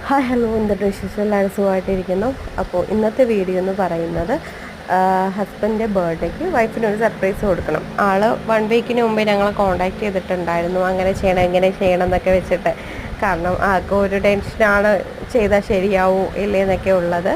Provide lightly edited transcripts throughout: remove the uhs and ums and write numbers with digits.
Hi hello, എന്തൊക്കെ വിശേഷം? എല്ലാവരും സുഖമായിട്ടിരിക്കുന്നു. അപ്പോൾ ഇന്നത്തെ വീഡിയോ എന്ന് പറയുന്നത് ഹസ്ബൻഡിൻ്റെ ബർത്ത്ഡേക്ക് വൈഫിനൊരു സർപ്രൈസ് കൊടുക്കണം. ആൾ 1 വീക്കിന് മുമ്പേ ഞങ്ങളെ കോൺടാക്റ്റ് ചെയ്തിട്ടുണ്ടായിരുന്നു, അങ്ങനെ ചെയ്യണം ഇങ്ങനെ ചെയ്യണം എന്നൊക്കെ വെച്ചിട്ട്. കാരണം ആൾക്ക് ഒരു ടെൻഷനാണ്, ചെയ്താൽ ശരിയാവൂ ഇല്ലേ എന്നൊക്കെ ഉള്ളത്.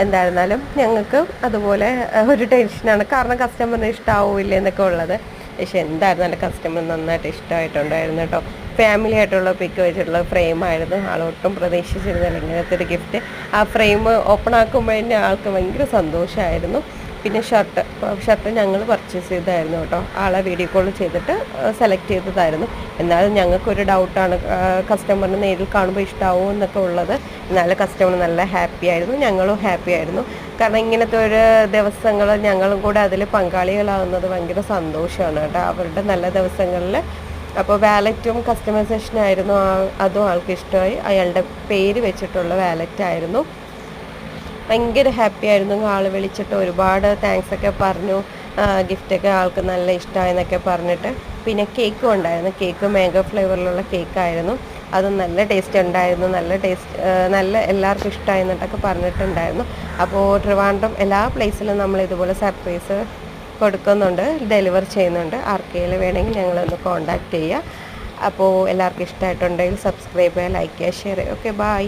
എന്തായിരുന്നാലും ഞങ്ങൾക്ക് അതുപോലെ ഒരു ടെൻഷനാണ്, കാരണം കസ്റ്റമറിന് ഇഷ്ടമാവൂ ഇല്ലേ എന്നൊക്കെ ഉള്ളത്. പക്ഷെ എന്തായിരുന്നാലും കസ്റ്റമർ നന്നായിട്ട് ഇഷ്ടമായിട്ടുണ്ടായിരുന്നു കേട്ടോ. ഫാമിലി ആയിട്ടുള്ള പിക്ക് വെച്ചിട്ടുള്ള ഫ്രെയിമായിരുന്നു. ആളൊട്ടും പ്രതീക്ഷിച്ചിരുന്നില്ല ഇങ്ങനത്തെ ഒരു ഗിഫ്റ്റ്. ആ ഫ്രെയിം ഓപ്പൺ ആക്കുമ്പോൾ തന്നെ ആൾക്ക് ഭയങ്കര സന്തോഷമായിരുന്നു. പിന്നെ ഷർട്ട് ഞങ്ങൾ പർച്ചേസ് ചെയ്തായിരുന്നു കേട്ടോ. ആളെ വീഡിയോ കോൾ ചെയ്തിട്ട് സെലക്ട് ചെയ്തതായിരുന്നു. എന്നാലും ഞങ്ങൾക്കൊരു ഡൗട്ടാണ്, കസ്റ്റമറിന് നേരിൽ കാണുമ്പോൾ ഇഷ്ടമാവും എന്നൊക്കെ ഉള്ളത്. എന്നാലും കസ്റ്റമർ നല്ല ഹാപ്പി ആയിരുന്നു, ഞങ്ങളും ഹാപ്പി ആയിരുന്നു. കാരണം ഇങ്ങനത്തെ ഒരു ദിവസങ്ങൾ ഞങ്ങളും കൂടെ അതിൽ പങ്കാളികളാവുന്നത് ഭയങ്കര സന്തോഷമാണ് കേട്ടോ, അവരുടെ നല്ല ദിവസങ്ങളിൽ. അപ്പോൾ വാലറ്റും കസ്റ്റമൈസേഷനായിരുന്നു, അതും ആൾക്ക് ഇഷ്ടമായി. അയാളുടെ പേര് വെച്ചിട്ടുള്ള വാലറ്റായിരുന്നു. ഭയങ്കര ഹാപ്പി ആയിരുന്നു. ആൾ വിളിച്ചിട്ട് ഒരുപാട് താങ്ക്സ് ഒക്കെ പറഞ്ഞു, ഗിഫ്റ്റൊക്കെ ആൾക്ക് നല്ല ഇഷ്ടമായെന്നൊക്കെ പറഞ്ഞിട്ട്. പിന്നെ കേക്കും ഉണ്ടായിരുന്നു. കേക്ക് മാംഗോ ഫ്ലേവറിലുള്ള കേക്കായിരുന്നു. അത് നല്ല ടേസ്റ്റ് ഉണ്ടായിരുന്നു, നല്ല എല്ലാവർക്കും ഇഷ്ടമായി എന്നിട്ടൊക്കെ പറഞ്ഞിട്ടുണ്ടായിരുന്നു. അപ്പോൾ ട്രിവാൻഡ്രം എല്ലാ പ്ലേസിലും നമ്മൾ ഇതുപോലെ സർപ്രൈസ് കൊടുക്കുന്നുണ്ട്, ഡെലിവർ ചെയ്യുന്നുണ്ട്. ആർക്കെങ്കിലും വേണമെങ്കിൽ ഞങ്ങളൊന്ന് കോൺടാക്റ്റ് ചെയ്യുക. അപ്പോൾ എല്ലാവർക്കും ഇഷ്ടമായിട്ടുണ്ടെങ്കിൽ സബ്സ്ക്രൈബ് ചെയ്യുക, ലൈക്ക് ചെയ്യുക, ഷെയർ ചെയ്യുക. Okay, by.